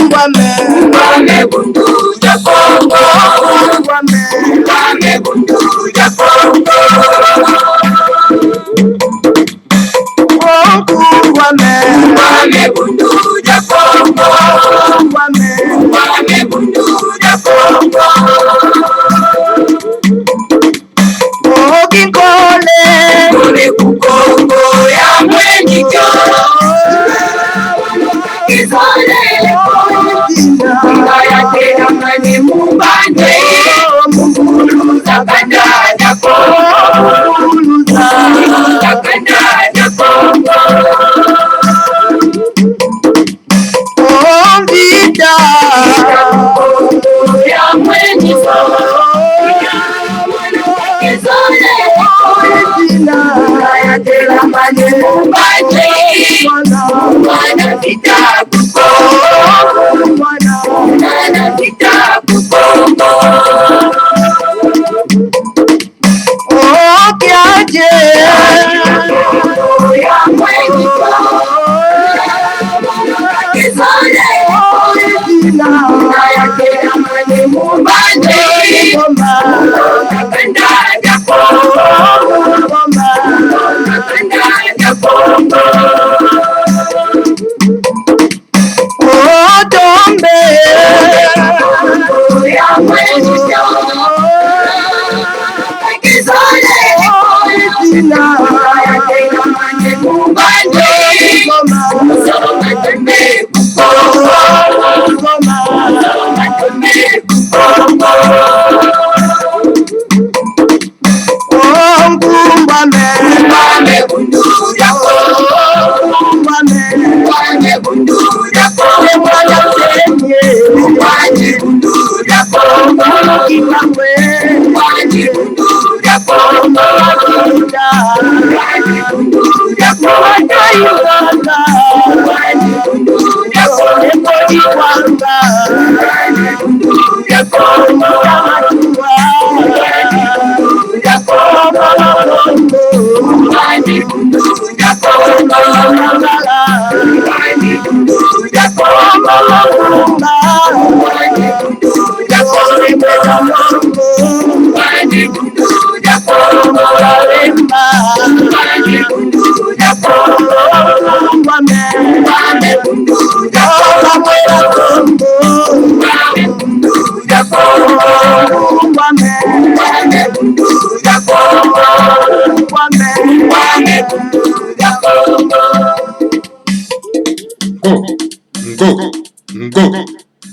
Ngwame bundu ya Kongo. Ngwame bundu ya Kongo. Ngwame bundu ya Kongo. Ngwame bundu ya Kongo. Kole kukongo ya mwenjito. Kizole ngaya tena mani mubande. Zakanda ya Kongo. Zakanda ya Kongo. Vida ya mwenjito. Ngaya tena mani mubande. Mwana vitabu Kongo. Mwana vitabu Kongo. Kiaje ya mwenjito. Kizole ngaya tena mani mubande. Zakanda ya Kongo. Zakanda ya Kongo. Tombe ya mwenjito. Kizole ngaya tena mani mubande. Soma tembe kukongo. Soma tembe kukongo. Ngwame bundu ya Kongo. Ngwame bundu ya Kongo. Ngwame bundu ya Kongo. Ngwame bundu ya Kongo. Ngwame bundu ya Kongo. Ngwame bundu ya Kongo. Ngwame bundu ya Kongo.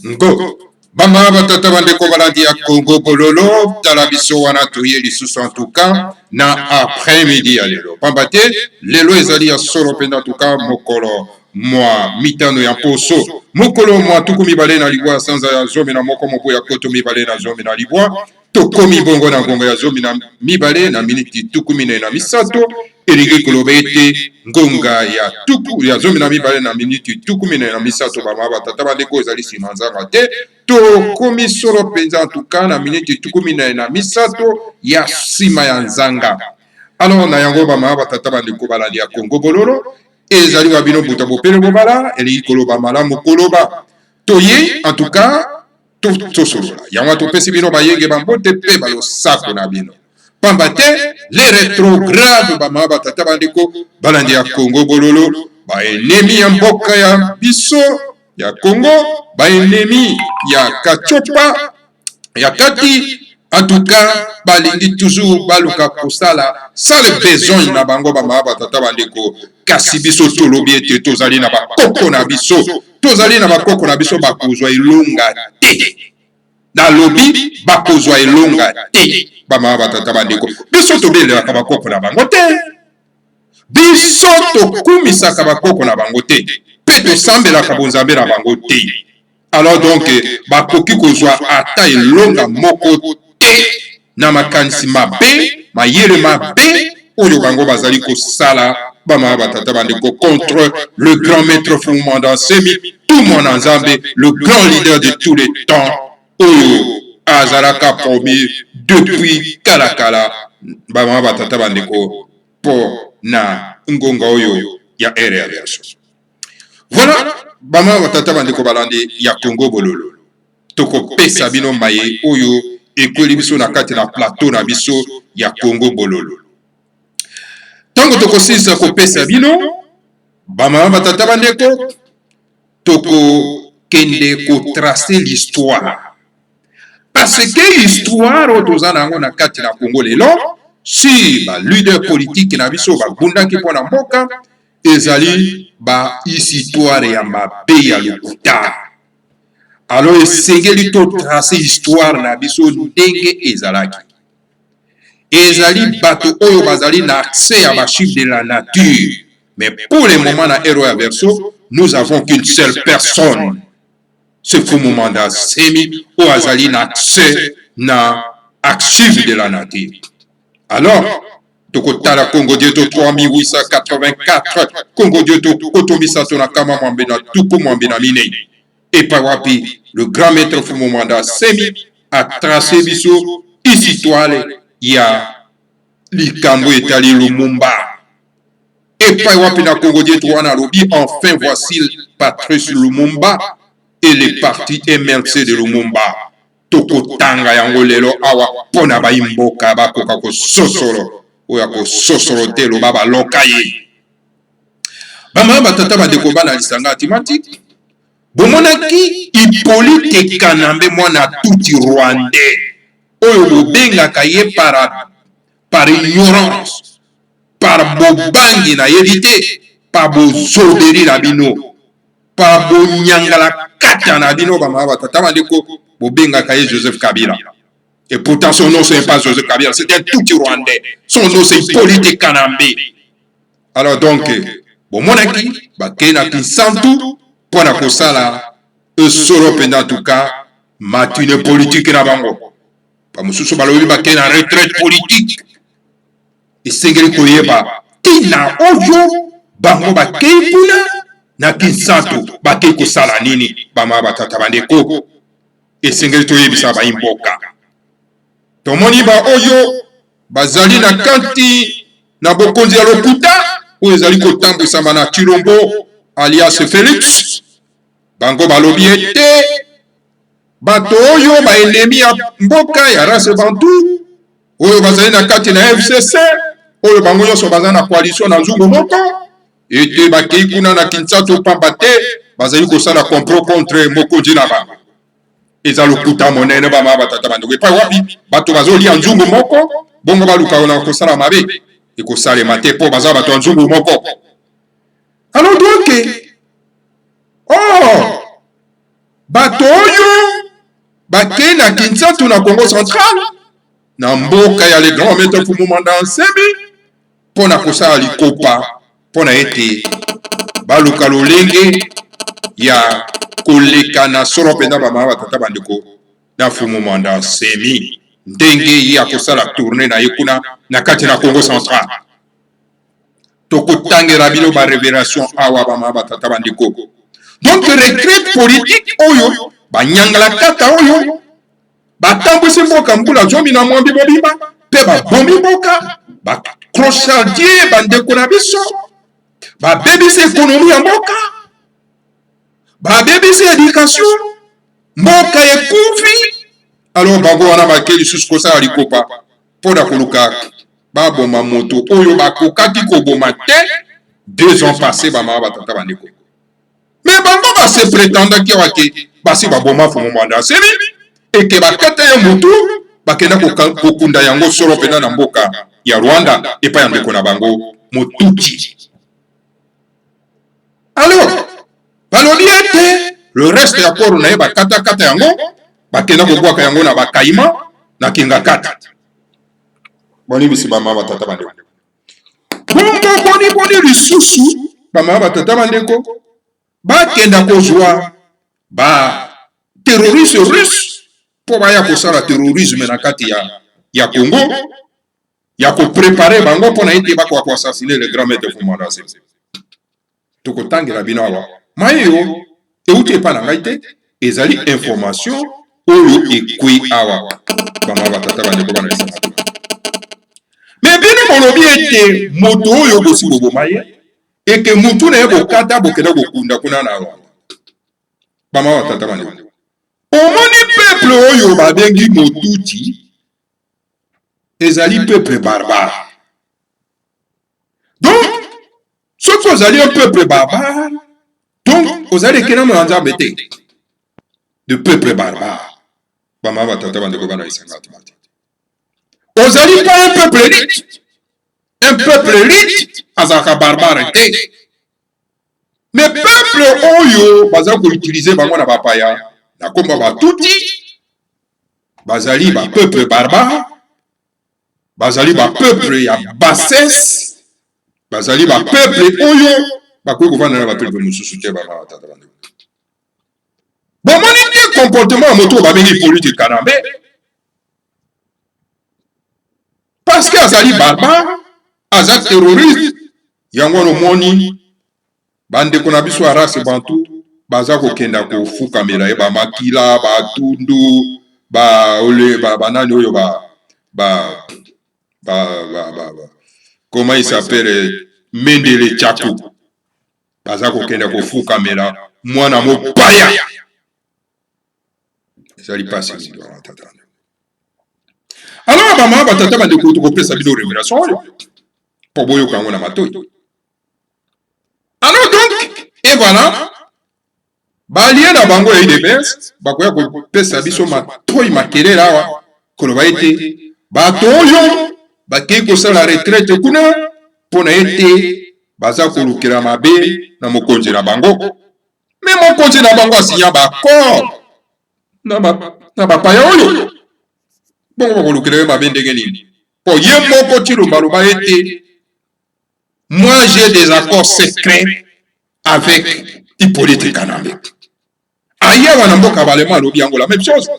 Ngo bama batata bandeko balandi ya Congo bololo tala biso wana toye lisusu en tout cas na après-midi ya lelo pamba te lelo ezali ya solo mpenza en tout cas mokolo mwa mitano ya poso mokolo mwa tuku mibale na libwa sanza ya zomi na moko mobu ya koto mibale na zomi na libwa tokomi bongo na ngongo ya zomi na mibale na miniti tuku minei na misato elingi koloba ete ngonga ya tuku ya zomi na mibale na miniti tuku minei na misato bama batata bandeko ezali nsima nzanga te tokomi solo mpenza en tout cas na miniti tuku minei na misato ya nsima ya nzanga. Alors na yango bama batata bandeko balandi ya Congo bololo ezali wa bino buta bopele bobala elingi koloba malamu koloba toye en tout cas tosolola yango topesi bino bayenge bambote mpe balosako na bino pamba te les rétrogrades bama batata bandeko balandi ya Congo bololo baenemi ya mboka ya biso ya Congo baenemi ya Kachopa ya kati en tout cas balingi toujours baluka kosala sans le besoin na bango bama batata bandeko kasi biso tolobi ete tozali na bakoko na biso tozali na bakoko na biso bakozwa elonga te na lobi bakozwa elonga te bama batata bandeko biso tobelelaka bakoko na bango te biso tokumisaka bakoko na bango te mpe tosambelaka bonzambe na bango te. Alors donc bakoki kozwa ata elonga moko te na makanisi mabe mayele mabe oyo bango bazali kosala bama batata bandeko contre le grand maître Fumanda Nsemi tout mon Nzambe le grand leader de tous les temps oyo azalaka promis depuis kalakala bama batata bandeko po na ngonga oyo ya ere ya verso. Voilà bama batata bandeko balandi ya Congo bololo toko pesa bino maye oyo ekweli biso na kati na plateau na biso ya Congo bololo tango toko sisa ko pesa bino bama batata bandeko toko kende ko tracer l'histoire parce que l'histoire otozana ngo na kati na Congo lelo si ba leader politique na biso ba bundaki pona mboka ezali ba histoire ya mabe ya lokuta alors esengeli to tracer histoire na biso ndenge ezalaki ezali bato oyo bazali na accès à ba chiffre de la nature mais pour le moment na héros ya verso nous avons qu'une seule personne c'est Fumu Manda Semi ou azali na accès na archive de la nature alors tokotala Congo Dieto 3884 Congo Dieto kotomisa tona kama mwambe na tuku mwambe na mine et pa wapi le grand maître Fumu Manda Semi a tracé biso histoire ya likambo etali Lumumba et pa wapi na Congo Dieto wana lobi enfin voici Patrice Lumumba et les partis MLC de Lumumba tokotanga yango lelo awa pona baimboka bakoka ko sosolo oya ko sosolo telo baba lokaye bama batata bandeko bana lisanga timati bomonaki Hippolyte Kanambe mwana tuti rwandais oyo bobengaka ye par ignorance par bobangi na yedite par bozoderi na bino par bonyangala kata na bino bama batata bandeko bobengaka ye Joseph Kabila. Et pourtant, son nom, ce n'est pas Joseph Kabila, c'est un tout Rwandais. Son nom, c'est Hippolyte Kanambe. Alors donc, bon, mon aki, bakena kinsantu, pour la kosala, solo pendant tout cas, matine politique na bango. Pas mususu balobi bakena retraite politique. Et sengeli koyeba, tina ojo, bango bakei kuna, na kinsantu, bakei kosala nini, bama batata bandeko. Et sengeli toyebisa ba imboka. Tomoni ba oyo bazali na kanti na bokonzi ya lokuta oyo ezali kotambwisama na Chilombo alias Félix bango balobi ete bato oyo baenemi ya mboka ya race bantu oyo bazali na kati na FCC oyo bango nyonso bazali na coalition na nzungu moko ete bakei kuna na Kinshasa pamba te bazali kosala complot contre mokonzi na bango eza lokuta monene bama batata bandeko epai wapi bato bazolia nzungu moko bongo baluka na kosala mabe ekosalema te mpo baza bato ya nzungu moko alors donc bato oyo bakei na Kinshasa na Congo central na mboka ya le grand maître Fumu Manda Semi mpo na kosala likopa mpo na ete baluka lolenge ya koleka na solo penda bama batata bandeko na Fumu Manda Semi ndenge ya kosala tourner na yekuna na kati na Congo central tokotangela bilo ba révélation awa bama batata bandeko donc retraite politique oyo banyangala kata oyo batambwisi mboka mbula zomi na mwambi bobimba pe babombi mboka bacrochardier bandeko na biso babebisi ekonomi ya mboka babebisi éducation mboka ekufi alors bango wana bakei lisusu kosala likopa mpo na koluka baboma moto oyo bakokaki koboma te 2 ans passé bamama batata bandeko mais bango base prétendaki wake basi baboma Fumu Manda Semi eke bakata ya motu bakenda kokunda yango solo pena na mboka ya Rwanda epai ya ndeko na bango Motuti. Alors balobi ete le reste ya koro na ye bakata yango bakenda kobwaka yango na bakaima na kinga kata boni bisi bamama batata bandeko bongo boni lisusu bamama batata bandeko bakenda kozwa ba terroriste russe po baya kosala terrorisme na kati ya Congo ya koprepare bango mpona ete bakoka koassassine le grand maître Fumu Manda Semi tokotangela bino awa mayo euti epa na ngai te ezali information oyo ekwi awa bama batata bandeko bana lisanga me bino bolobi ete moto oyo bosi boboma ye eke mutu na ye bokata bokenda kokunda kuna na Rwanda Bama batata bandeko. Omoni peuple oyo babengi Motuti ezali peuple barbare. Donc, ce que vous allez un peuple barbare, donc vous allez qu'il y ait un de peuple barbare. Bama batata bandeko bana isangati mati. Vous allez pas un peuple riche. Un peuple riche azaka barbare. Mais peuple oyo baza ko utiliser bango na bapaya na komba batuti bazali ba peuple barbare bazali ba peuple ya bassesse bazali ba peuple oyo bakoki kovanda na ba peuple mosusu te bana batata bandeko. Bomoni te comportement moto babengi politique kanambe parce que azali barbare azali terroriste yango no moni bandeko na biso arase bantu baza kokenda kofukamela ye bamakila batundu banani oyo comment il s'appelle Mendele Tchakou baza kokenda kofukamela mwana mopaya ezali pasi alors bama batata bandeko tokopesa bino révélation oyo po boyoka yango na matoi. Alors donc, et voilà, balie na bango ya IDPS, bakoya kopesa biso matoi makele lawa, koloba ete, bato oyo, bakei kosala retraite kuna, pona ete, baza kolukela mabe na mokonzi na bango. Mais mokonzi na bango asinya bakor, na bapaya oyo, bongo bakolukela mabe ndenge nini. Po ye moko chilomba loba ete, moi, j'ai des accords secrets avec Hippolyte Kanambe. Ailleurs, on a beaucoup la même chose.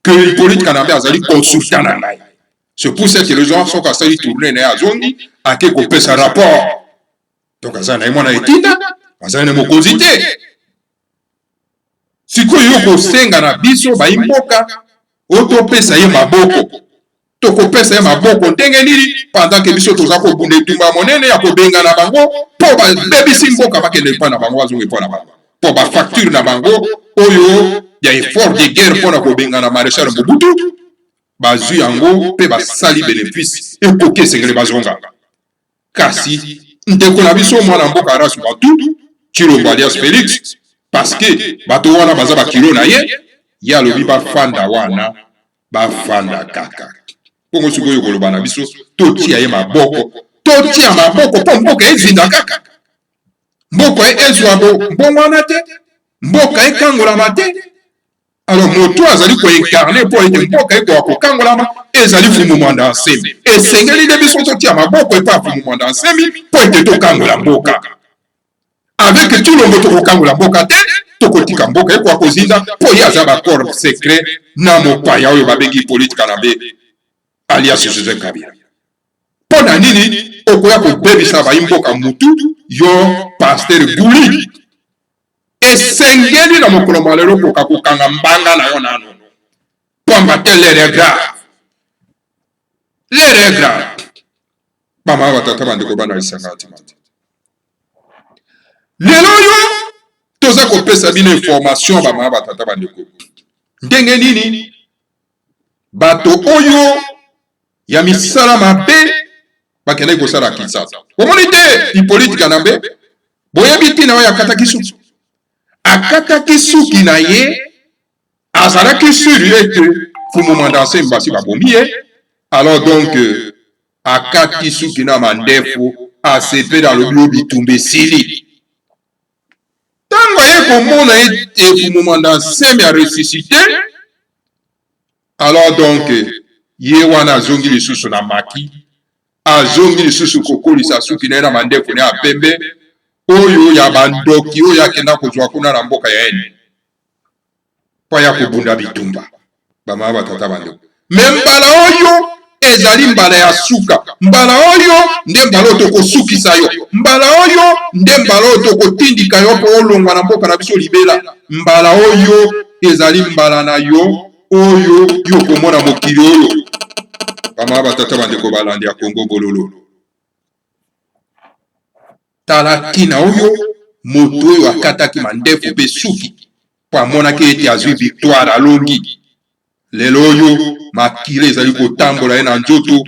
Que Hippolyte Kanambe a dit consultant. C'est pour cette raison qu'on a tourné à Zondi, à qui on peut ce rapport. Donc, ça n'a pas été là, ça n'a pas été. Si vous avez un biso, ba imboka, autopé ça y est ma boko. Tokopesa ye maboko ndenge nini pendant que biso toza kobunda etumba monene ya kobenga na bango po babebisi mboka bakende mpa na bango bazongi mpo na bango po bafacture na bango oyo ya effort de guerre mpo na kobenga na maréchal Mobutu bazwi yango mpe basali bénéfice ekoki esengeli bazonga kasi ndeko na biso mwana mboka arasu batu Chilombo alias Félix parce que bato wana baza bakilo na ye ye alobi bafanda wana bafanda kaka. Pongo sikoyo koloba na biso totia ye maboko totia maboko po mboka evinda kaka mboka ezwa mbongo wana te mboka ekangolama te. Alors moto azali koincarne po ete mboka ekoka kokangolama ezali fumumanda nsemi esengeli nde biso totia maboko epa fumumanda nsemi po ete tokangola mboka avec Chilombo tokokangola mboka te tokotika mboka ekoka kozinda po ye aza bakor secret na mopaya oyo babengi Hippolyte Kanambe alias Joseph Kabila. Pona nini okoya kobebisa baimboka mutu yo pasteur Guli esengeli na mokolo malero koka kokanga mbanga na yo nano pamba te l'erreur grave mama batata bandeko bana lisanga atimati lelo yo toza kopesa bino information bama batata bandeko ndenge nini bato oyo ya misala mabe bakende kosala Kinshasa. Omoni te Hippolyte Kanambe boyebi tina oyo akataki suki na ye azalaki sur ete fumumanda nsemi basi babomi ye alors donc akati suki na mandefu asepeli alobi bitumba esili ntango aye komona ete fumumanda nsemi aresuscite alors donc ye wana azongi lisusu na maki azongi lisusu kokolisa suki na ye na mandefu ne ya pembe oyo ya bandoki oyo akenda kozwa kuna na mboka ya ene mpo ya kobunda bitumba bamama batata bandeko me mbala oyo ezali mbala ya suka mbala oyo nde mbala oyo tokosukisa yo mbala oyo nde mbala oyo tokotindika yo mpo olongwa na mboka na biso libela mbala oyo ezali mbala na yo oyo yo komona mokili oyo bamama batata bandeko balandi ya Kongo bololo tala kina oyo moto oyo akataki mandefu mpe suki pour amonaki ete azwi victoire alongi lelo oyo makila ezali kotambola ye na nzoto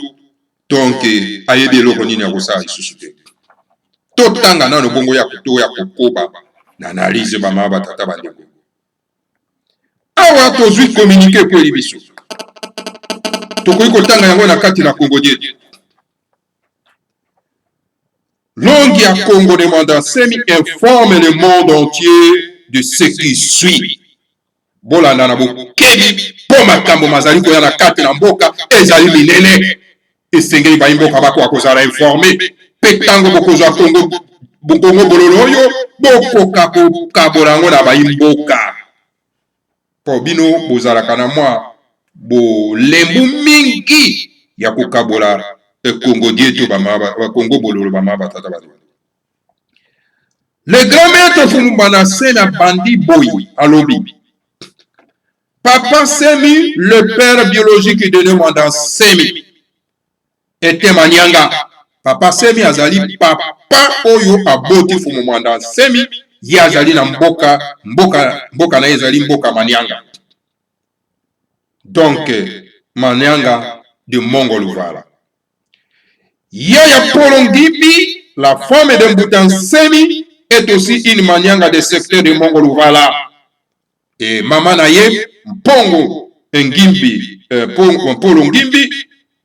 donc ayebi eloko nini akosala lisusu te totanga nano bongo ya kokoba na analyse bamama batata bandeko awa tozwi communiqué ekweli biso tokoki kotanga yango na kati na Congo dietu. Longi à Congo demande Semi informe le monde entier de ce qui suit. Bolanda na bokebi po makambo mazali koya na kati na mboka ezali minene esengeli ba mboka bako akozala informé pe tango bokozwa Congo bololo oyo bokoka kokabola ngo na ba mboka po bino bozalaka na mwa bolembu mingi ya kokabola Congo dietu bamaba Congo bololo bamaba tata ba. Le grand maître Fumumbana Sena Bandi Boy alobi Papa Semi, le père biologique de Nemanda Semi, était Manyanga. Papa Semi azali papa oyo aboti Fumumbana Semi, yazali na mboka na yazali mboka Manyanga. Donc, Manyanga de Mongoluvala. Yaya Polongibi, la femme de Mboutan Semi, est aussi une Manyanga des secteurs de Mongoluvala. Et Mama Naye, Mpongo Ngimbi, Polo Ngimbi,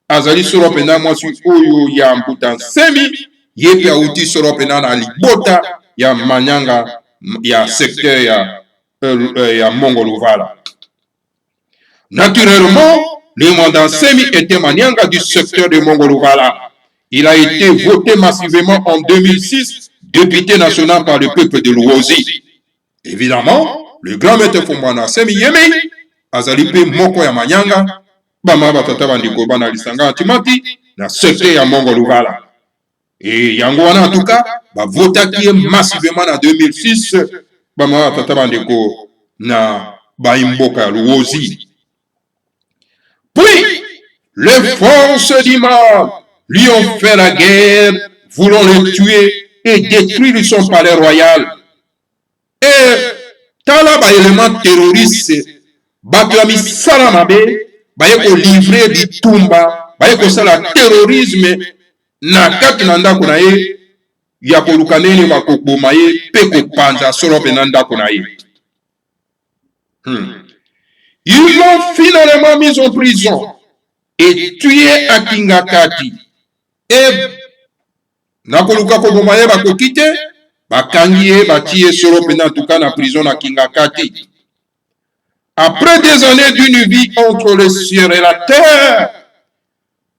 azali soro pena mwasi oyo ya Mboutan Semi, yepi auti soro pena na libota ya Manyanga ya secteur ya Mongoluvala. Naturellement, le Mboutan Semi était Manyanga du secteur de Mongoluvala. Il a été voté massivement en 2006, député national par le peuple de l'Ouozi. Évidemment, le grand maître Fumumbana Semi Yeme, azalipe moko ya Manyanga, bama batata bandiko bana lisanga antimati, na secteur ya Mongoluvala. Et yango wana en tout cas, ba votaki massivement en 2006, bama batata bandiko na baimboka ya l'Ouozi. Puis, les forces du mal lui ont fait la guerre, voulant le tuer et détruire son palais royal. Et tala ba élément terroriste bato ya misala mabe baye ko livrer bitumba baye ko sala terrorisme na kati na ndako na ye ya koluka nini bakoboma ye pe kopanza solo pe na ndako na ye. Ils l'ont finalement mis en prison et tué à Kingakati. Et na koluka koboma ye bakokite bakangi ye batie solo pe na tuka na prison na Kingakati. Après des années d'une vie entre le ciel et la terre,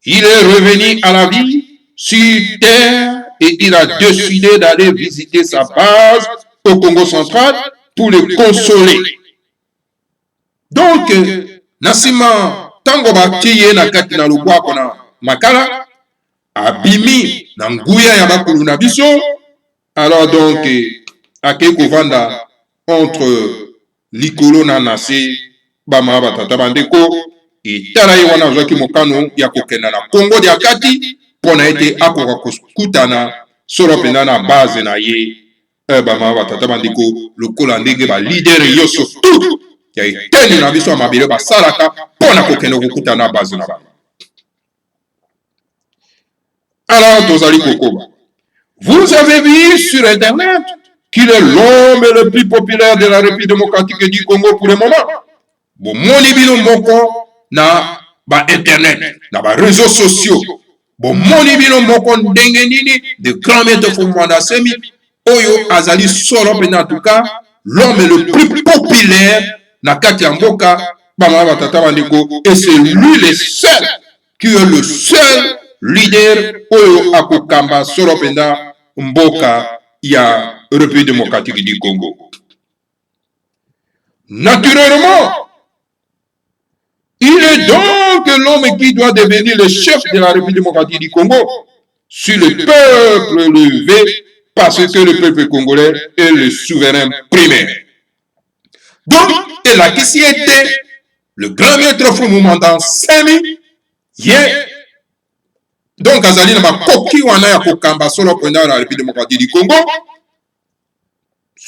il est revenu à la vie sur terre et il a décidé d'aller visiter sa base au Congo central pour le consoler. Donc, Nassima, tango batie na kati na lubwako na makala, abimi na nguya ya bakulu na biso, alors donc, ake kovanda entre likolo na nase bama batata bandeko itala ye wana azwaki mokano ya kokenda na Congo dia kati pona ete akoka kutana solo pena na base na ye bama batata bandeko lokola ndenge ba leader yoso tout ya eteni na biso mabele basalaka pona kokenda kokutana na base na ba. Alors tozali kokoba, vous avez vu sur internet qu'il est l'homme le plus populaire de la République démocratique du Congo pour le moment. Bon, moni bino moko na ba internet, na ba réseaux sociaux. Bon, moni bino moko ndenge nini de grand maître Fumumbana Semi, oyo azali solo pena en tout cas, l'homme le plus populaire na kati ya mboka, bama batata bandeko, et c'est lui le seul qui est le seul leader oyo akokamba solo pena mboka ya République démocratique du Congo. Naturellement, il est donc l'homme qui doit devenir le chef de la République démocratique du Congo sur le peuple levé parce que le peuple congolais est le souverain primaire. Donc, il a qui était le grand maître Fumumbana Semi, donc azali na makoki wana ya kokamba solo pendant la République démocratique du Congo.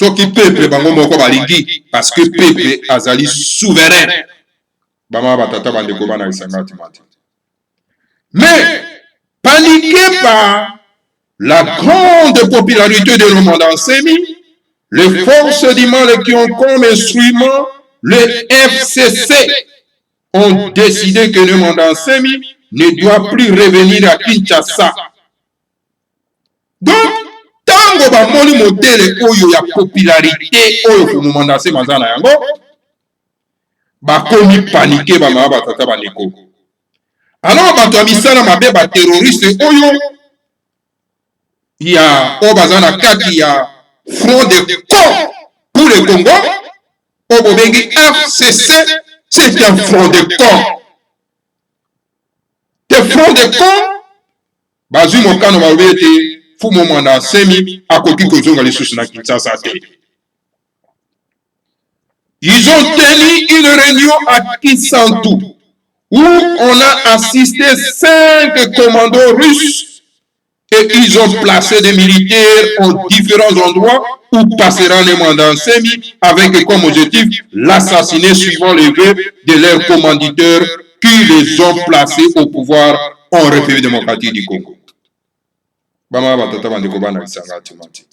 soki peuple bango moko balingi parce que peuple azali souverain bama batata bandeko bana lisanga timati. Mais paniqué par la grande popularité de nos mandats sémis, les forces du mal qui ont comme instrument le FCC ont décidé que le mandat sémis ne doit plus revenir à Kinshasa. Donc, tango bamoni modèle oyo ya popularité oyo ku mandat sémis mazana yango bakomi paniqué bama batata bandeko. Alors bato ya misala mabe ba terroriste oyo ya obazana kati ya front de corps pour le Congo obobengi FCC, c'est un front de corps. Te front de corps bazui mokano babete fumo mwana semi akoki kozonga lisusu na Kinshasa te. Ils ont tenu une réunion à Kisantu où on a assisté 5 commandos russes et ils ont placé des militaires en différents endroits où passera le mandat semi avec comme objectif l'assassiner suivant les vœux de leurs commanditeurs qui les ont placés au pouvoir en République démocratique du Congo. Bama batata bandeko bana lisanga timati.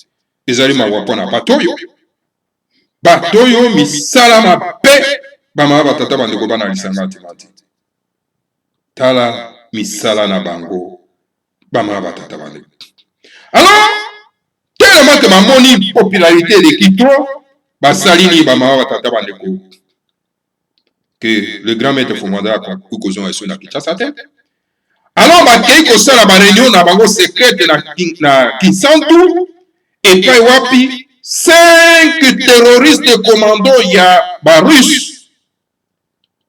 Ezali mawapona batoyo. Batoyo misala mabe bama batata bandeko bana lisanga timati. Tala misala na bango bama batata bandeko. Alors, tellement que mamoni popularité de Kito, basalini bama batata bandeko. Que le grand maître Fumanda a kukozon esu na Kinshasa te. Alors, bakei kosala ba réunion na bango secrète na Kinsantu et puis wapi 5 terroristes commando ya ba russe.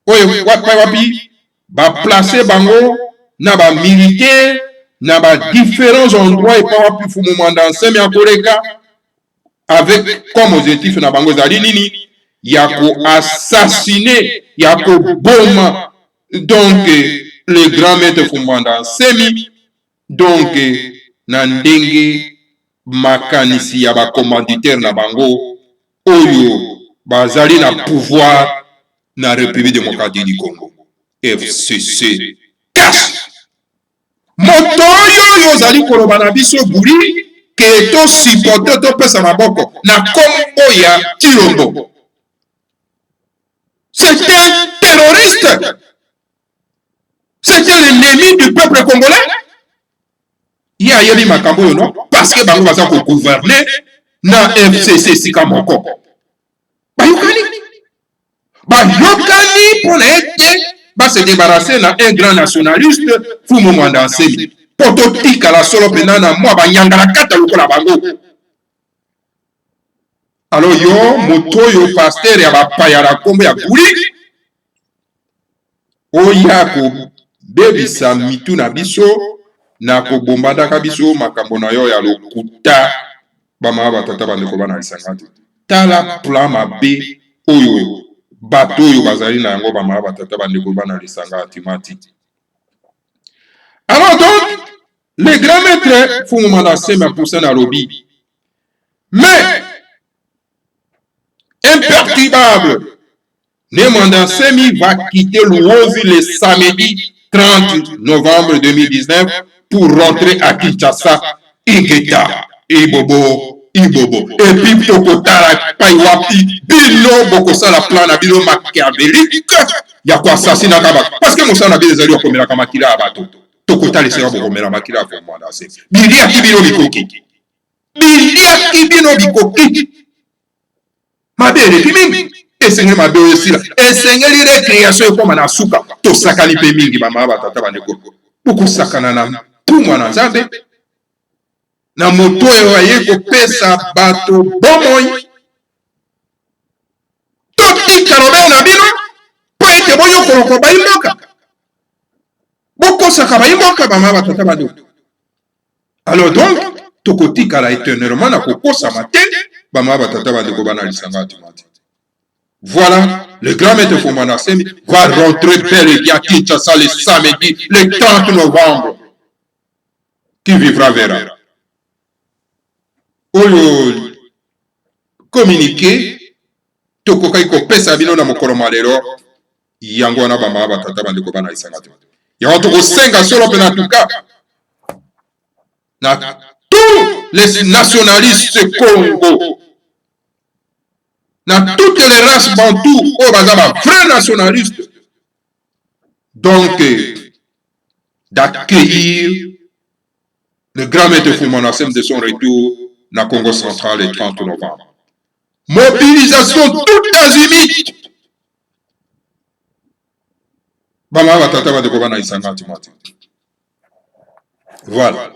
Oye wapi ba placer bango na ba militaire na ba différents endroits et pas wapi fumu mandat semi akoleka avec comme objectif na bango zali nini ya ko assassiner ya ko boma donc le grand maître Fumanda semi donc na ndenge makanisi ya ba commanditaire na bango oyo bazali na pouvoir na République démocratique du Congo FCC cash moto oyo ozali koloba na biso buri ke to supporter to pesa maboko na kombo ya Chilombo. C'est un terroriste. C'était l'ennemi du peuple congolais. Il y a yeli makambo yo non parce que bango baza ko gouverner na FCC sika moko. Bayokani pour ete ba se débarrasser na un grand nationaliste Fumu Mwanda Nsemi. Poto tika la solo penana mwa banyanga la kata lokola bango. Alors yo moto yo pasteur ya bapaya la kombo ya kuli oya ko bebisa mitu na biso na ko bombanda biso makambo na yo ya lokuta bama batata bandeko bana lisangati tala plan mabe oyo bato oyo bazali na yango bama batata bandeko bana lisangati mati. Alors donc le grand maître Fumu Mwanda Nsemi a poussé na lobby mais imperturbable le Mwanda Nsemi va quitter Luozi le samedi 30 novembre 2019 pour rentrer à Kinshasa, Ingeta, Ibobo. Et puis Tokotala, Paiwapi, Bino, Bokosala, plan na Bino machiavélique, ya ko assassiner Kabak. Parce que Moussa n'a pas des alliés comme la Kamakila Abato. Tokotala, c'est comme la Makila pour moi. Bilia Kibino Bikoki. Bilia Kibino Bikoki. Ma belle, Kiming. Esengeli mabe osila esengeli recréation ekoma na suka tosakani mpe mingi bamama batata bandeko bokosakana na tumwa na nzambe na moto oyo aye kopesa bato bomoi totika lobeo na bino mpo ete boyokoloko bayimboka bokosaka bayimboka bamama batata bandeko. Alors donc tokotikala éternellement na kokosama te bamama batata bandeko bana lisanga timati. Voilà, le grand maître Fumu Mwanda Nsemi va rentrer bel et bien à Kinshasa le samedi, le 30 novembre. Qui vivra verra. Oyo communiqué tokokai kopesa bino na mokolo malero yango wana bamama batata bandeko bana isanga te yango tokosenga solo mpe na tuka na tous les nationalistes Congo na toutes les races bantou oyo baza ba vrais nationalistes donc d'accueillir le grand maître Fumanassem de son retour na Congo central le 30 novembre. Mobilisation tout azimut. Bama batata bandeko bana isanga timati. Voilà.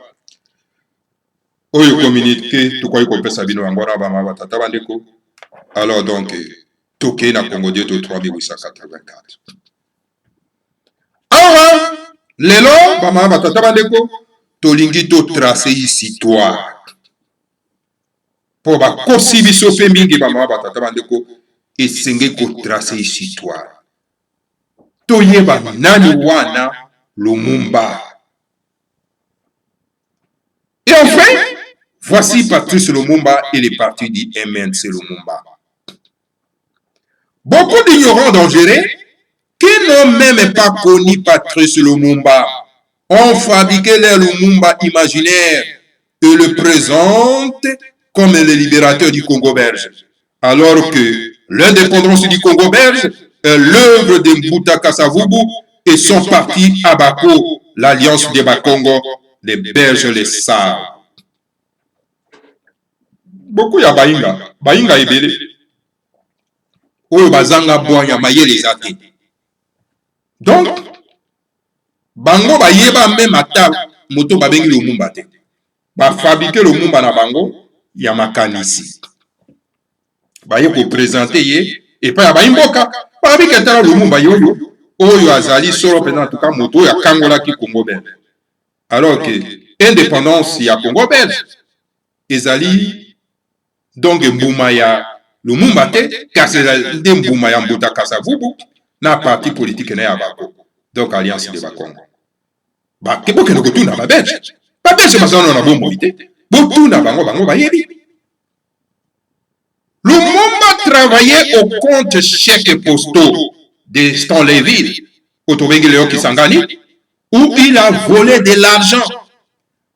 Oyo communiqué tukoyi kopesa bino yango na bama batata bandeko. Alors donc toke na Congo Dieu to 3884. Awa lelo bama batata bandeko tolingi to tracer histoire. Po ba kosi biso pe mingi bama batata bandeko esenge ko tracer histoire. Toyeba nani wana Lumumba. Et enfin, voici Patrice Lumumba et les partis du MNC Lumumba. Beaucoup d'ignorants dangereux qui n'ont même pas connu Patrice Lumumba ont fabriqué les Lumumba imaginaires et le présentent comme le libérateur du Congo belge, alors que l'indépendance du Congo belge est l'œuvre de Mbuta Kasavubu et son parti Abako, l'Alliance des Bakongo, les Belges le savent. Beaucoup ya bainga ebele. Oyo bazanga boya mayele zate. Donc, bango bayeba même ata moto babengi Lumumba te. Ba fabriquer Lumumba na bango ya makanisi. Baye ko présenter ye et pas ya baimboka. Babi ketala Lumumba yoyo oyo azali solo pena tuka moto ya kangola ki Congo belge. Alors que indépendance ya Congo belge ezali donc mbuma ya Lumumba te kasi ezali mbuma ya Mbuta Kasavubu na parti politique na ya bako. Donc alliance de Bakongo. Ba keboke no kotuna ba belge. Ba belge bazana na bombo ite. Botuna bango bayebi. Lumumba travaillait au compte chèques postaux de Stanleyville, au Léo Kisangani, où il a volé de l'argent.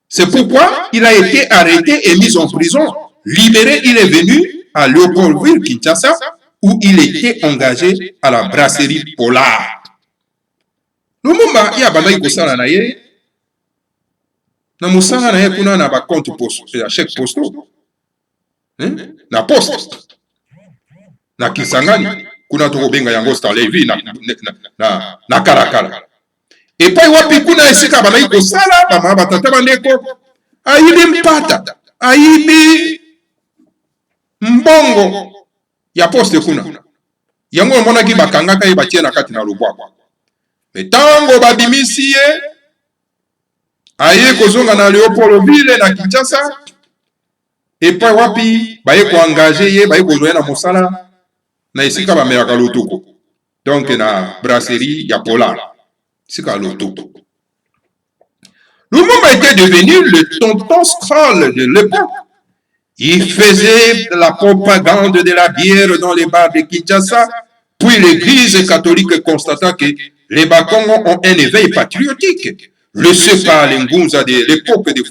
C'est pourquoi il a été arrêté et mis en prison. Libéré, il est venu à Léopoldville, Kinshasa, où il était engagé à la brasserie Polar. Lumumba, il y a banaï kosala na ye, na musala na ye kuna na ba compte postaux, chèques postaux. Na poste na Kisangani kuna toko benga yango Stanleyville na Karakara et puis wapi kuna esika banayi kosala bama batata bandeko ayibi mpata ayibi mbongo ya poste kuna yango monaki bakangaka ye batie na kati na lubwakwa metango babimisi ye aye kozonga na Léopoldville na Kinshasa. Et puis wapi baye ko engager ye baye ko na mosala na isika ba meraka lotoko donc na brasserie ya Polar sika lotoko. Lumumba était devenu le tonton Scroll de l'époque. Il faisait la propagande de la bière dans les bars de Kinshasa, puis l'église catholique constata que les Bakongo ont un éveil patriotique laissé par les Ngunza de l'époque de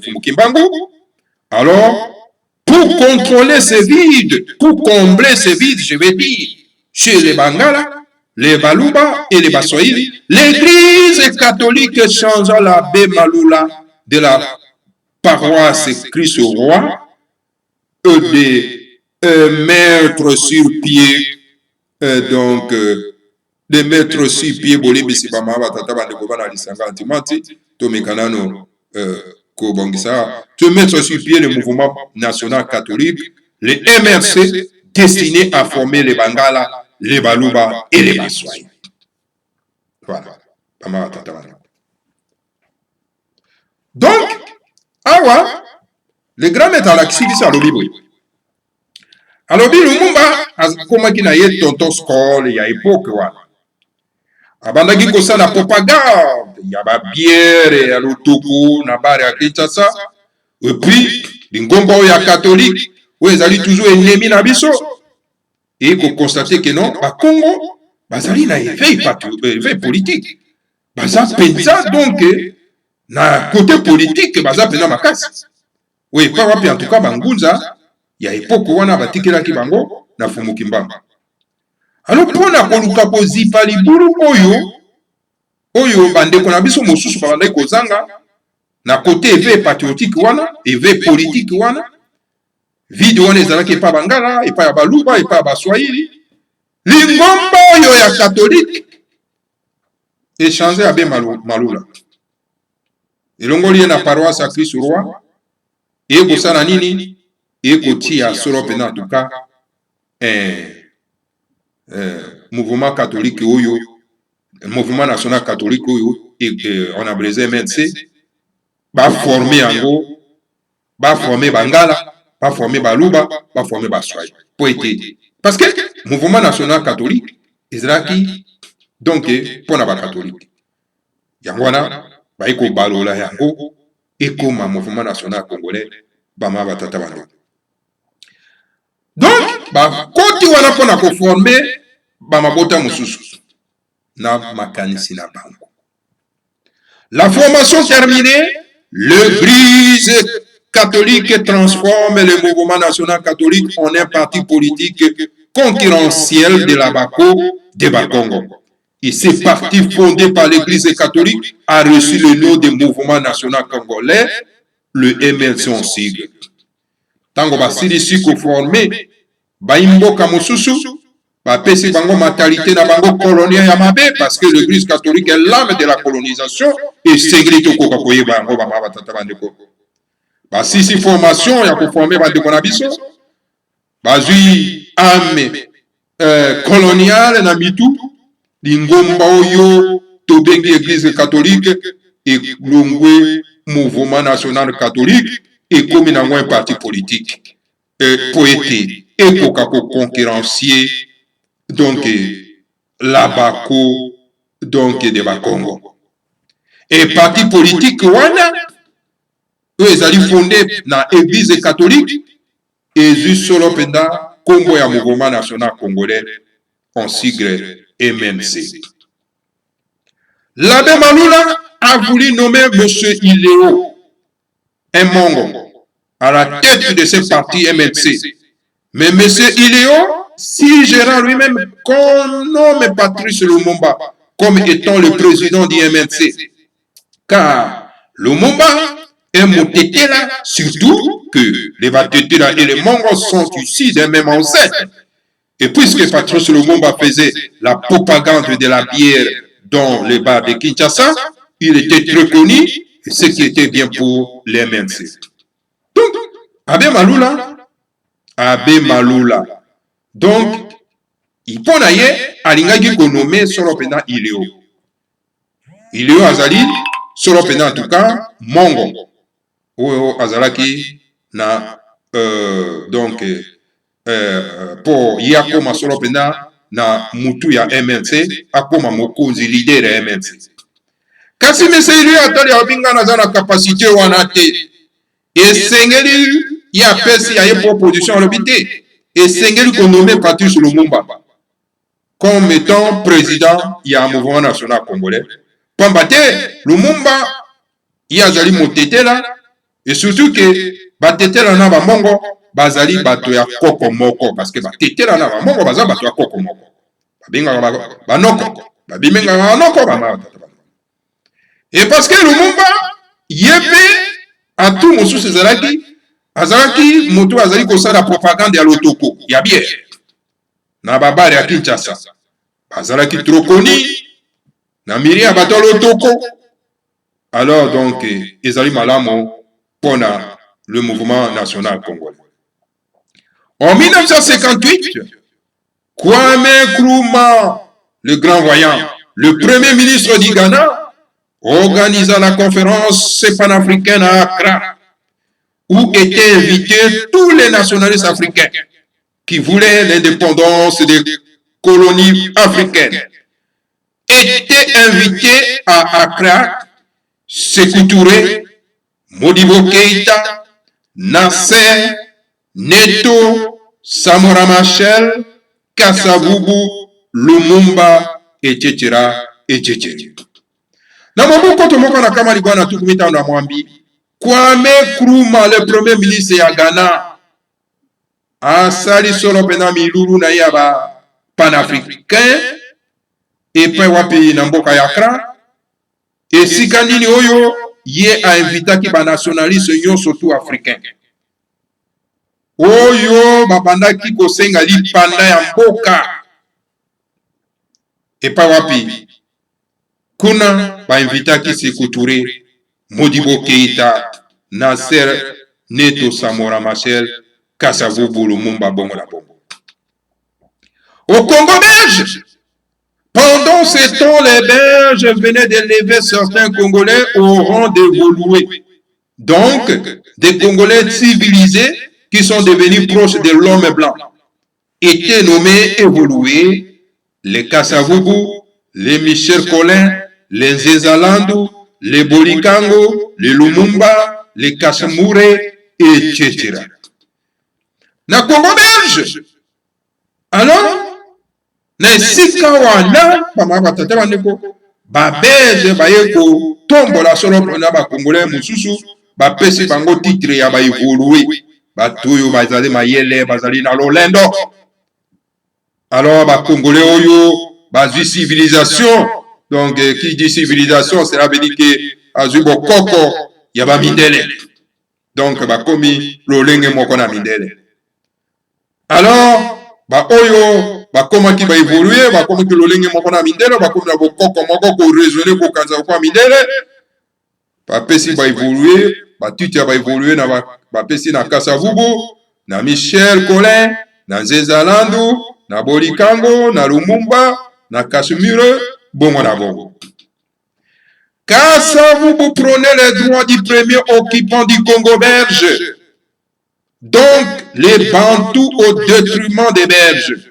Fumukimbangu. Alors, pour contrôler ces vides, pour combler ces vides, je vais dire, chez les Bangala, les Baluba et les Baswahili, l'église catholique changea l'abbé Malula de la paroisse Christ au roi de mettre sur pied, de mettre sur pied, de mettre sur pied le mouvement national catholique, le MRC, destiné à former les Bangala, les Baluba et les Baswahili. Voilà. Donc, awa, le grand maître à l'activité à l'Obiboui. Alors, Lumumba, comme il a eu tonton Scroll, il y a époque, abandaki kosala propagande ya babiere ya lotoko na bare ya Kinshasa et puis lingomba oyo ya catholique oyo ezali toujours ennemi na biso et koconstate que non bakongo bazali na éveil politique baza mpenza donc na côté politique baza mpenza makasi oui pa wapi en tout cas bangunza ya époque wana batikelaki bango na fumuki mbamba alors mpona koluka kozipa libulu oyo bandeko na biso mosusu babandaki kozanga na côté éveil patriotique wana éveil politique wana vide wana ezalaki epa bangala epa ya baluba epa ya baswahili lingomba oyo ya catholique échange abe malula elongoli ye na paroisse ya Christ roi ekosala nini ekotia solo pena en tout cas mouvement catholique oyo mouvement national catholique oyo on a brisé MNC baforme yango baforme bangala baforme baluba baforme baswahili po ete parce que mouvement national catholique ezalaki donc mpona bacatholique yango wana bayi balola yango ekoma mouvement national congolais bama batata bano donc bakoti wana mpona koforme bamabota mosusu na makanisi na bango. La formation terminée, le brise catholique transforme le mouvement national catholique en un parti politique concurrentiel de la BACO de Bakongo. Et ce parti fondé par l'église catholique a reçu le nom de mouvement national congolais, le MLC en sigle. Tango basilisi ko formé baimboka mosusu bapesi bango mentalité na bango colonial ya mabe parce que l'église catholique est l'âme de la colonisation et ségrito koka koyeba bango bama batata bandeko basisi formation ya ko former bandeko na biso bazui âme coloniale na mitu lingomba oyo tobengi église catholique et longwe mouvement national catholique et comme nango un parti politique poété et koka ko concurrencier donc la BACO donc de Bakongo et parti politique wana eux ezali fondé na église catholique et juste solo penda kombo ya mouvement national congolais en sigle MNC. L'abbé Malula a voulu nommer monsieur Iléo un Mongo à la tête de ce parti MNC, mais monsieur Iléo si Gérard lui-même qu'on nomme Patrice Lumumba comme étant le président du MNC. Car Lumumba est Motetela, surtout que les Batetela et les Mongos sont issus d'un même ancêtre. Et puisque Patrice Lumumba faisait la propagande de la bière dans les bars de Kinshasa, il était très connu, et ce qui était bien pour les MNC. Donc, Abbé Malula, donc, il peut naye alingaki konomé solo pena Iléo. Iléo azali solo pena en tout cas Mongo. Oyo azalaki na donc pour yakoma solo pena na mutu ya MNC akoma mokonzi leader ya MNC. Kasi monsieur Iléo atali abinga na za capacité wana te. Esengeli ya pesi ya proposition lobité. Et Sengeli qu'on nommé Patrice Lumumba comme étant président il y a un mouvement national congolais. Pambate Lumumba il y a zali motete là et surtout que batete là na ba mongo bazali bato ya koko moko parce que batete là na ba mongo bazali bato ya koko moko babinga ba noko babimenga ba noko ba ma. Et parce que Lumumba yebe à tout mosusu zalaki azalaki moto azali kosala propagande ya lotoko ya bière na babare ya Kinshasa azalaki trop connu na miri ya bato lotoko alors donc ezali malamu pona le mouvement national congolais. En 1958 Kwame Nkrumah le grand voyant le premier ministre du Ghana organisa la conférence panafricaine à Accra où étaient invités tous les nationalistes africains qui voulaient l'indépendance des colonies africaines. Étaient invités à Accra Sékou Touré, Modibo Keïta, Nasser, Neto, Samora Machel, Kasavubu, Lumumba, etc. etc. Na maboko tomoko na kama likuwa na tukumita na mwambi Kwame Nkrumah, le premier ministre ya Ghana, asali solo pena milulu na yaba panafricain epai wapi na mboka ya Accra esika nini oyo ye a invitaki ba nationaliste nyonso tu africain oyo babandaki kosenga lipanda ya mboka epai wapi kuna ba invitaki Sékou Touré, Modibo Keïta, Nasser Neto Samora Machel, Kasavubu, Lumumba, Bongo na Bongo. Au Congo belge, pendant ce temps, les Belges venaient d'élever certains Congolais au rang d'évolués. Donc, des Congolais civilisés qui sont devenus proches de l'homme blanc étaient nommés évolués, les Kasavubu, les Michel Collin, les Nzezalandu, les Bolikango, les Lumumba, les Kasamoure, etc. Na Congo belge, alors, na esika wana bama batata bandeko babelge baye kotombola solo na bakongolais mosusu bapesi bango titre ya baévolue bato oyo bazali mayele bazali na lolendo. Alors bakongolais oyo bazwi civilisation, donc qui dit civilisation cela veut dire que azwi bokoko ya bamindele, donc bakomi lolenge moko na mindele. Alors ba oyo bakomaki ba évoluer bakomaki lolenge moko na mindele bakomi na bokoko moko ko raisonner ko kanza kwa mindele bapesi ba évoluer batiti ya ba évoluer na bapesi na Kasavubu na Michel Collin na Nzezalandu na Bolikango na Lumumba na Kasamoure bongo na bongo. Kasavubu prenait les droits du premier occupant du Congo belge, donc les Bantous au détriment des Belges.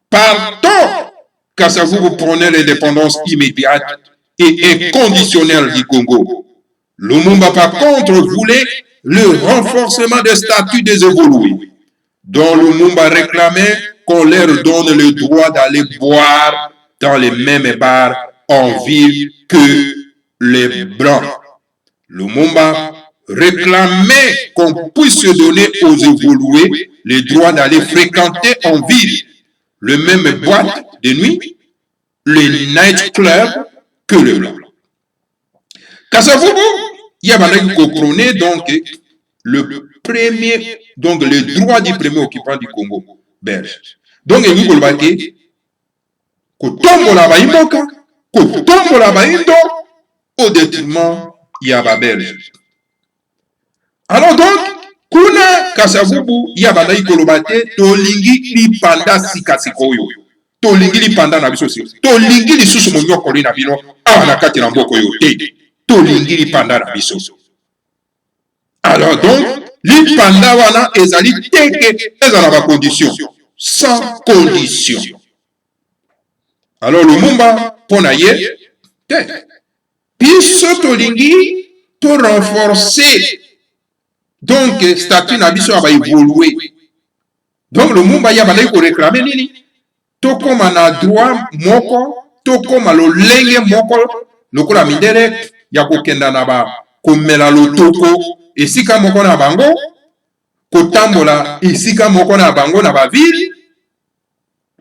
Partant, Kasavubu prenait l'indépendance immédiate et inconditionnelle du Congo. Lumumba, par contre, voulait le renforcement des statuts des évolués, dont Lumumba réclamait qu'on leur donne le droit d'aller boire dans les mêmes bars en ville que les Blancs. Lumumba réclamait qu'on puisse donner aux évolués le droit d'aller fréquenter en ville le même boîte de nuit, les night clubs, que le blanc. Kasavubu, il y a comprenait donc le premier, donc le droit du premier occupant du Congo belge. Donc il y a dit kotombola baimboka, kotombola baindo au détriment yaba belge. Alors donc, kuna Kasavubu yabandaki koloba te tolingi lipanda sikasikoyo. Tolingi lipanda na biso si. Tolingi lisusu monyokoli na bino awa na kati na mboko yo te. Tolingi lipanda na biso. Alors donc, lipanda wana ezali teke ezala ba condition. Sans condition. Alors Lumumba pona ye te. Biso tolingi to renforcer donc statut na biso aba évoluer. Donc Lumumba ya bandaki ko réclamer nini? Tokoma na droit moko, tokoma lolenge moko lokola mindele ya kokenda na ba komela lotoko esika moko na bango, kotambola esika moko na bango na ba ville,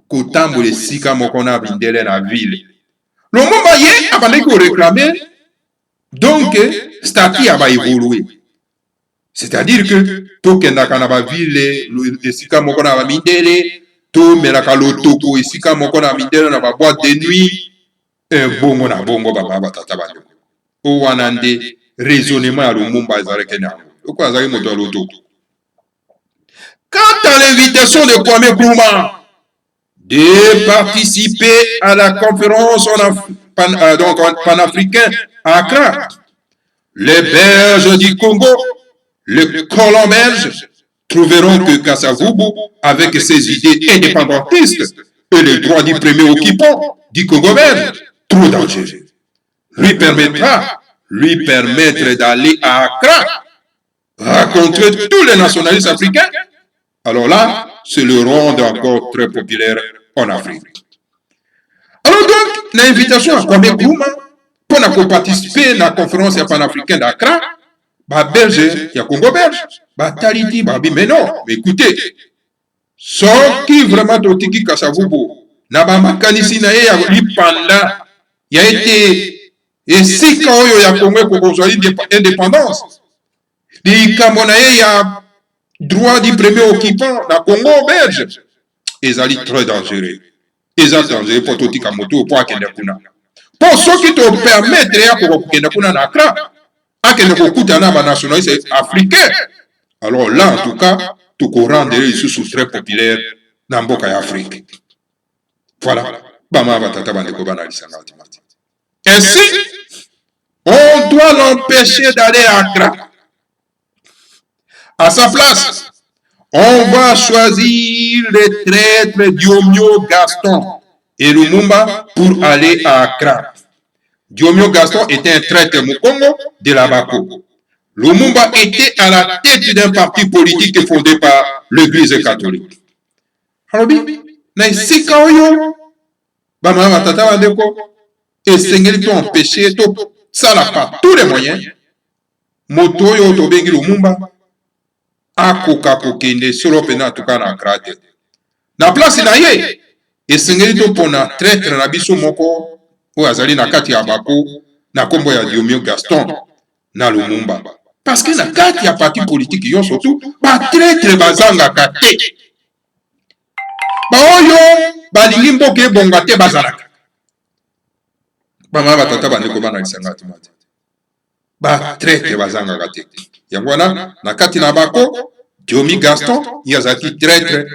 kotambola esika moko na mindele na ville. Lumumba ye abandaki ko réclamer donc statut ya ba évoluer. C'est-à-dire que tokendaka na ba ville esika moko na ba mindele, to melaka lotoko esika moko na mindele na ba boîte de nuit, bongo na bongo baba batata bango. O wana nde raisonnement ya Lumumba ezalaki na yango. Azalaki moto ya lotoko. Quant à l'invitation de Kwame Nkrumah de participer à la conférence panafricaine à Accra, les Belges du Congo, les colons belges, trouveront que Kasavubu, avec ses idées indépendantistes et les droits du premier occupant du Congo belge, trop dangereux, lui permettre d'aller à Accra rencontrer tous les nationalistes africains, alors là, c'est le rond encore très populaire en Afrique. Alors donc, l'invitation à Kwame Nkrumah pour participer à la conférence panafricaine d'Accra, Belge, il y a Congo belge, Taliti, mais non, mais écoutez, ce qui vraiment totiki Kasavubo, Nabama Kanisi na ya lipanda, il a été, et si quand il y a Congo pour indépendance, il y a droit du premier occupant, la Congo belge, ils sont très dangereux. Ils sont dangereux pour tout le monde, pour Akendekuna. Pour ceux qui te permettent de Akendekuna Nakra, Akendekuna na nationaliste africain. Alors là, en tout cas, tout courant de les sous très populaires dans beaucoup d'Afrique. Voilà. Ainsi, on doit l'empêcher d'aller à Accra. À sa place, on va choisir le traître Diomio Gaston et Lumumba pour aller à Accra. Diomio Gaston était un traître Mukongo de la Bako. Lumumba était à la tête d'un parti politique fondé par l'Église catholique. Alors, si et Sengeli empêché ça n'a pas tous les moyens. Moto yo to bengi Lumumba akoka kokende solo pena tuka na krate. Na place na ye et Sengeli to pona traître na biso moko o azali na kati ya Bako na kombo ya Diomio Gaston na Lumumba. Parce que na kati ya parti politique yo surtout ba traître bazanga kate. Ba oyo balingi mboke bonga te bazalaka. Bama batata bandeko bana lisanga timati. Ba traître bazanga kate. Yango na kati na Bako Diomio Gaston yazaki traître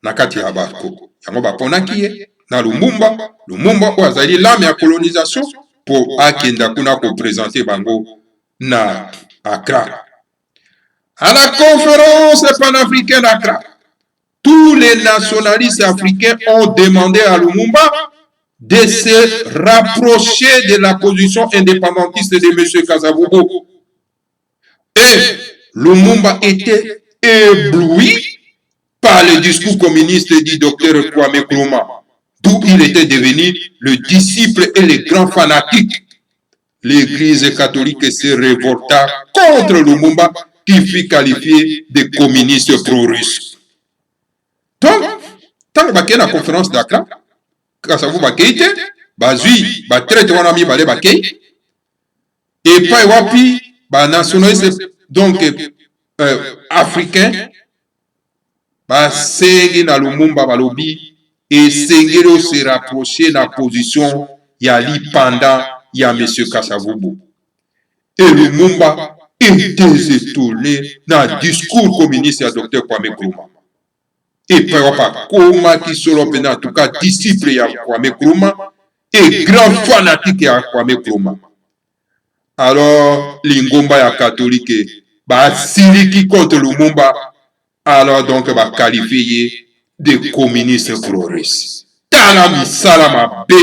na kati ya Bako. Yango baponaki ye na Lumumba o azali l'âme ya colonisation pour akenda kuna ko présenter bango na Accra. À la conférence panafricaine d'Accra, tous les nationalistes africains ont demandé à Lumumba de se rapprocher de la position indépendantiste de M. Kasavubu. Et Lumumba était ébloui par le discours communiste du docteur Kwame Nkrumah, d'où il était devenu le disciple et le grand fanatique. L'Église catholique se révolta contre Lumumba qui fut qualifié de communiste pro-russe. Donc, tant que la conférence d'Accra, Kasavubu Bakeite, Bazui, Batraite Wanami Bale Bakei, et pas Wapi, nationaliste donc africain, Sengi na Lumumba Balobi, et Sengelo se rapprocher de la position Yali pendant il y a M. Kasavubu. Et Lumumba était étonné dans le discours communiste du Dr. Kwame Nkrumah. Et par Koma qui sont en tout cas disciple de Kwame Nkrumah et grand fanatique de Kwame Nkrumah. Alors, l'Ingomba ya catholique, Siliki contre Lumumba, alors donc, qualifié de communiste pro-russe. Talami Salama B.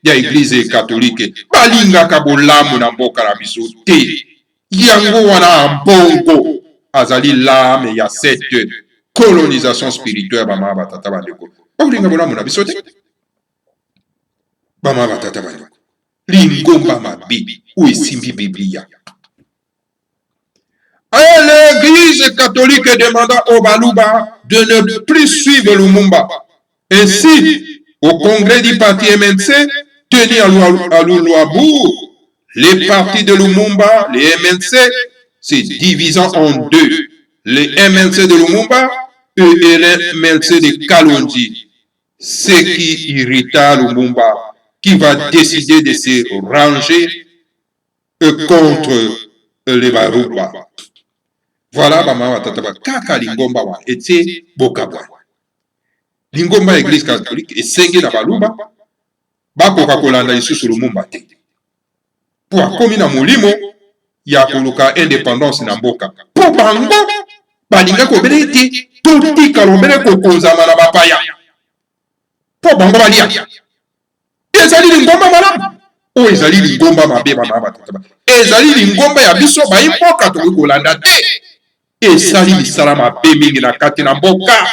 ya Église catholique balinga kabolamu na mboka na biso te yango wana mbongo azali l'âme ya cette colonisation spirituelle bama batata bandeko balinga bolamu na biso te bama batata bandeko lingomba mabi ou esimbi biblia. L'Église catholique demanda au Baluba de ne plus suivre Lumumba. Ainsi, au congrès du parti MNC, tenu à Loulouabourg, les partis de Lumumba, les MNC, se divisant en deux. Les MNC de Lumumba et les MNC de Kalonji. Ce qui irrita Lumumba, qui va décider de se ranger contre les Baluba. Voilà, Bama Tataba, Kaka Lingomba wa ete Bokabwa. Lingomba Église catholique et Sengi na Baluba, Bako Kakolanda Isusu Lumumba te. Pour komi na molimo, ya koluka indépendance na mboka. Pour bango, balinga ko belete, toti kalomele ko konzama na bapaya. Pour bango balia. Ezali Lingomba malamu. O ezali Lingomba mabe Bama Tataba. Ezali Lingomba ya biso ba imboka to kolanda te. esali misala mabe mingi na kati na mboka.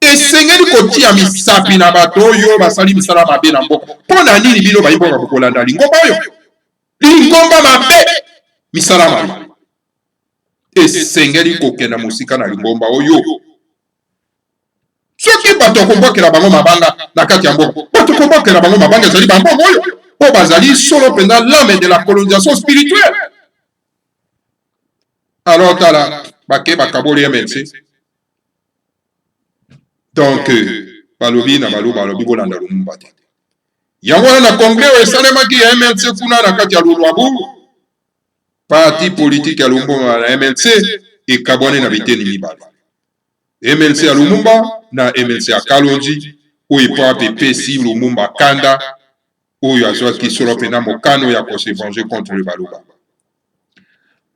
Esengeli kotia misapi na bato oyo basali misala mabe na mboka. Pona nini bino bayimboka kokolanda lingomba oyo? Lingomba mabe, misala mabe. Esengeli kokenda musika na lingomba oyo. Soki bato kombokela bango mabanga na kati ya mboka, bato kombokela bango mabanga ezali bambongo oyo, o bazali solo pendant l'âme de la colonisation spirituelle. Alors tala bake bakaboli MLC. Donc balobi na balobi bolanda Lumumba te. Yango na congrès oyo esalemaki ya MLC kuna na kati ya Lulwabu, parti politique ya Lumumba na MLC ekabwane na biteni mibale. MLC ya Lumumba na MLC ya Kalonji oyo po apepesi Lumumba kanda oyo azwaki solo pena mokano ya se venger contre le Baluba.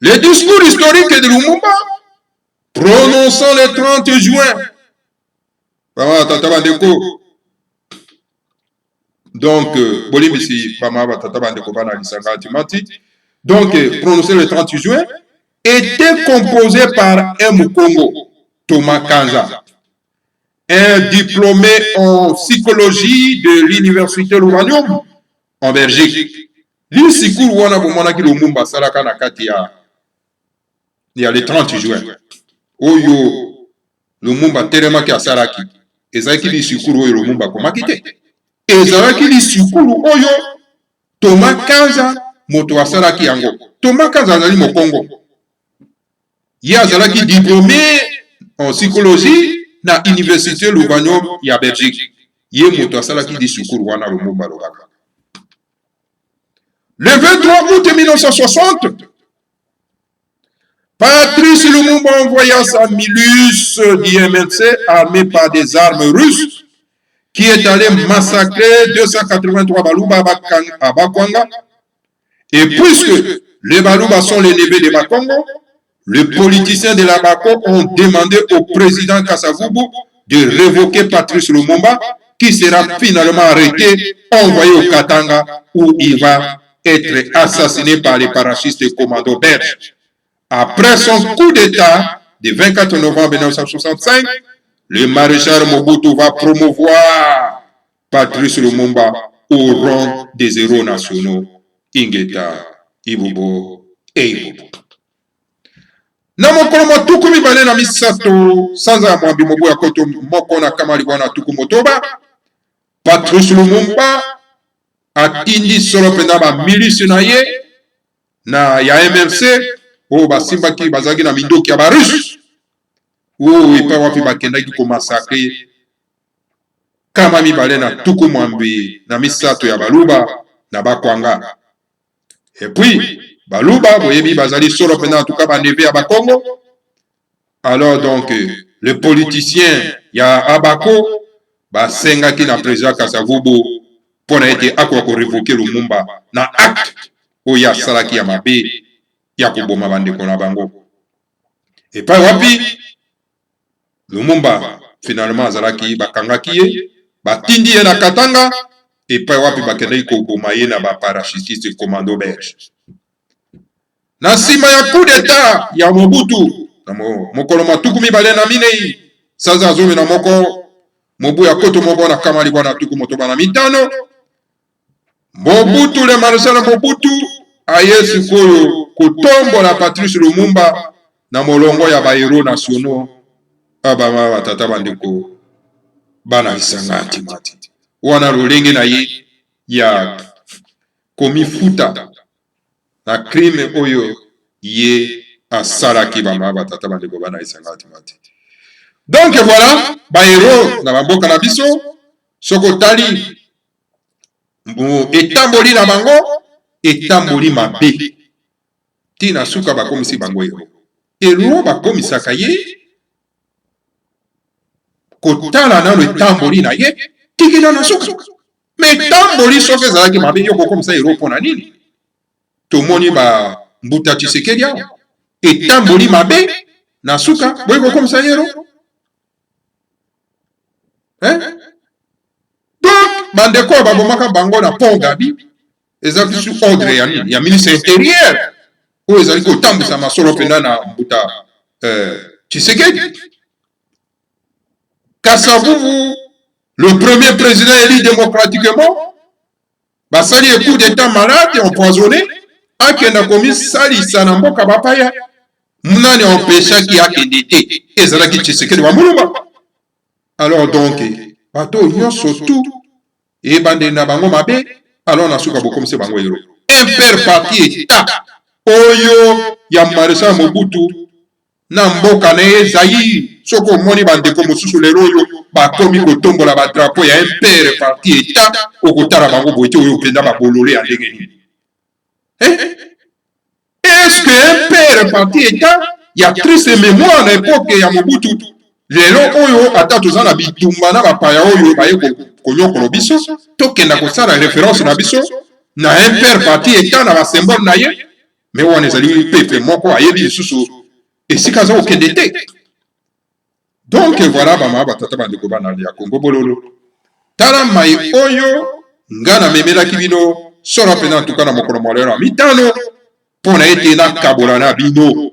Le discours historique de Lumumba prononçant le 30 juin. Donc, prononcé le 30 juin, était composé par un Mukongo, Thomas Kanza, un diplômé en psychologie de l'université Louvanium en Belgique. L'Insikou wana bomona ki Lumumba salaka na kati ya le 30 juin. Oyo Lumumba telemaki asalaki. Ezalaki l'Insikou oyo Lumumba komaki te. Ezalaki l'Insikou oyo Thomas Kanza moto asalaki yango. Thomas Kanza azali mokongo. Ye azalaki diplômé en psychologie na université Louvanium ya Belgique. Ye moto asalaki l'Insikou wana Lumumba lobaka. Le 23 août 1960, Patrice Lumumba envoya sa milice d'IMLC armée par des armes russes qui est allé massacrer 283 Baluba à Bakwanga. Et puisque les Baluba sont les neveux de Bakongo, les politiciens de la Bako ont demandé au président Kasavubu de révoquer Patrice Lumumba, qui sera finalement arrêté, envoyé au Katanga, où il va être assassiné par les parachutistes commando belges. Après son coup d'État du 24 novembre 1965, le maréchal Mobutu va promouvoir Patrice Lumumba au rang des héros nationaux, Ingeta, Ibubo et Ibubo. Na mokolo matuku mibale na misato sanza mwambi mobu ya koto moko na kamali wana tuku motoba, Patrice Lumumba atindi solo penda ba milice na ye na ya MLC o basimbaki bazaki na mindoki ya barusse o epa wapi bakendaki komasakre kama mibale na tuku mwambi na misato ya Baluba na Bakwanga. Et puis Baluba boyebi bazali solo penda en tout cas ba neve ya Bakongo. Alors donc le politicien ya Abako basengaki na président Kasavubu pona ete akwa ko révoquer Lumumba na acte oyo asalaki ya mabe ya koboma bandeko na bango. Epai wapi Lumumba finalement azalaki bakangaki ye batindi ye na Katanga, epai wapi bakendaki koboma ye na baparachutiste commando belge. Na nsima ya coup d'état ya Mobutu na mokolo matuku mibale na minei sanza azomi na moko mobu ya koto moko na kamali bwana tuku motoba na mitano, Mobutu le maréchal Mobutu aye sikoyo kotombola Patrice Lumumba na molongo ya bahéros nationaux abama batata bandeko bana lisangati mati wana lolenge na ye ya komifuta na crime oyo ye asalaki bama batata bandeko bana lisangati mati. Donc voilà bahéros na bamboka na biso soko tali etamboli na bango etamboli mabe tina suka bakomisi bango elo bakomisaka ye kotala nano etamboli na ye tikina na suka me etamboli soki ezalaki mabe yo kokomisa elo mpona nini? Tomoni ba Mbuta Tshisekedi awa etamboli mabe na suka boye kokomisa ye elo. Donc bandeko babomaka bango na pont Gabi ezalaki sous ordre ya ministre intérieur oyo ezali kotambwisa masolo mpenda na Mbuta Tshisekedi. Kassavubu, le premier président élu démocratiquement, basali un coup d'état malade et empoisonné, akenda komi sali sanamboka bapaya, munani empêcha qui a été, et zalaki Tshisekedi wa muluma. Alors donc, bato nyonso tout, et bande na bango mabe, alors na suka bokom se bango yero. Un père parti état, oyo ya Marshal Mobutu, na mboka na ye Zaïre, soko moni bandeko mosusu lelo oyo bakomi kotombola ba drapeau ya un père parti état okotala bango boite oyo penda babolole ya ndenge nini. Est-ce que un père parti état ya triste mémoire na époque ya Mobutu lelo oyo ata toza na bitumba na bapaya oyo baye konyokola biso tokenda kosala référence na biso na un père parti état na basymbole na ye me wana ezali pepe moko ayebi lisusu esika za okende te. Donc voilà bama batata bandeko bana ya Congo bololo tala mai oyo ngana memelaki bino sora pena tukana mokolo mwalero ya mitano pona ete na kabola na bino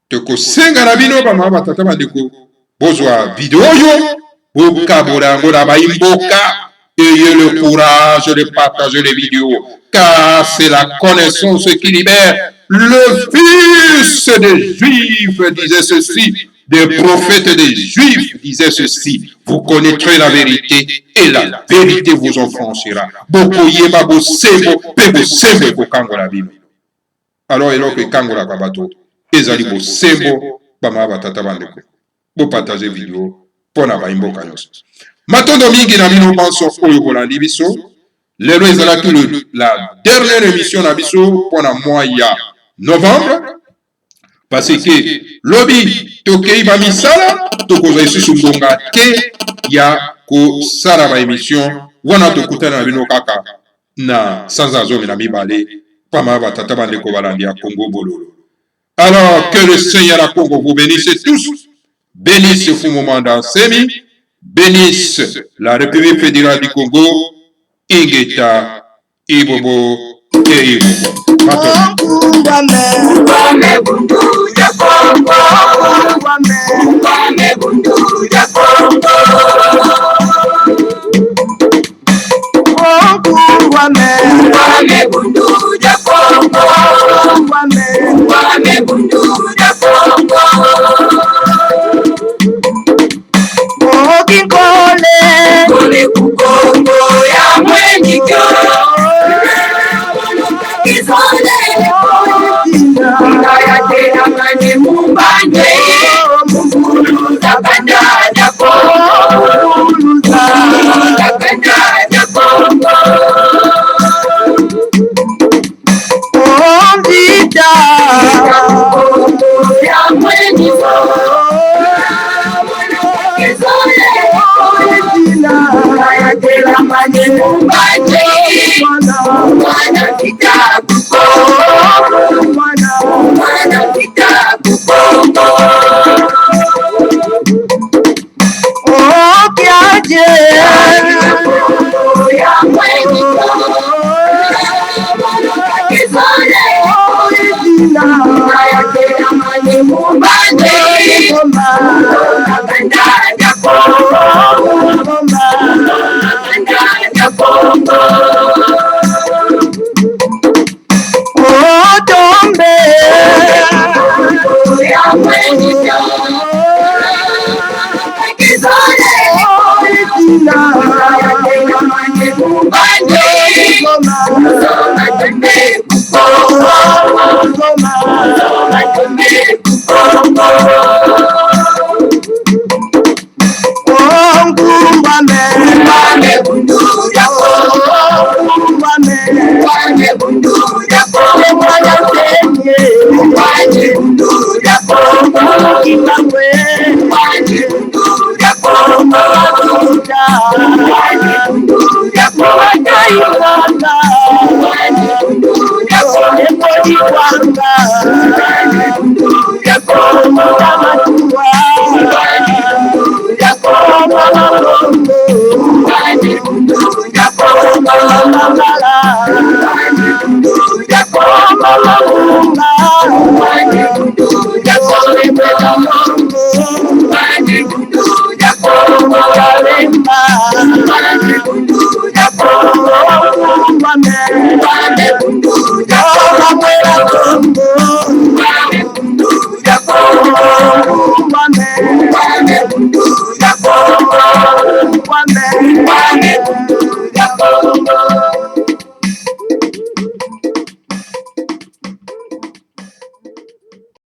tokosenga na bino bama batata bandeko bozwa video oyo bokabola yango na baimboka. Ayez le courage de partager les vidéos, car c'est la connaissance qui libère. Le fils des Juifs disait ceci, des prophètes des Juifs disaient ceci. Vous connaîtrez la vérité et la vérité vous affranchira. Bokoyeba bosembo, pe bosembo kokangola bino. Alors eloko ekangola bato, ezali bosembo bama batata bandeko. Bo partager vidéo pona baimboka nyonso. Matondo mingi na bino banso oyo bolandi biso lelo ezalaki la dernière émission na biso pona mois ya novembre parce que lobi tokei ba misala tokozwa isusu mbonga te ya kosala ba émission wana tokutana na bino kaka na sanza zomi na mibale pama batata bandeko balandi ya Congo bololo. Alors que le Seigneur à Congo vous bénisse tous, bénisse Fumomanda Semi, bénisse la République fédérale du Congo, Ingeta, Ibobo et Ibobo.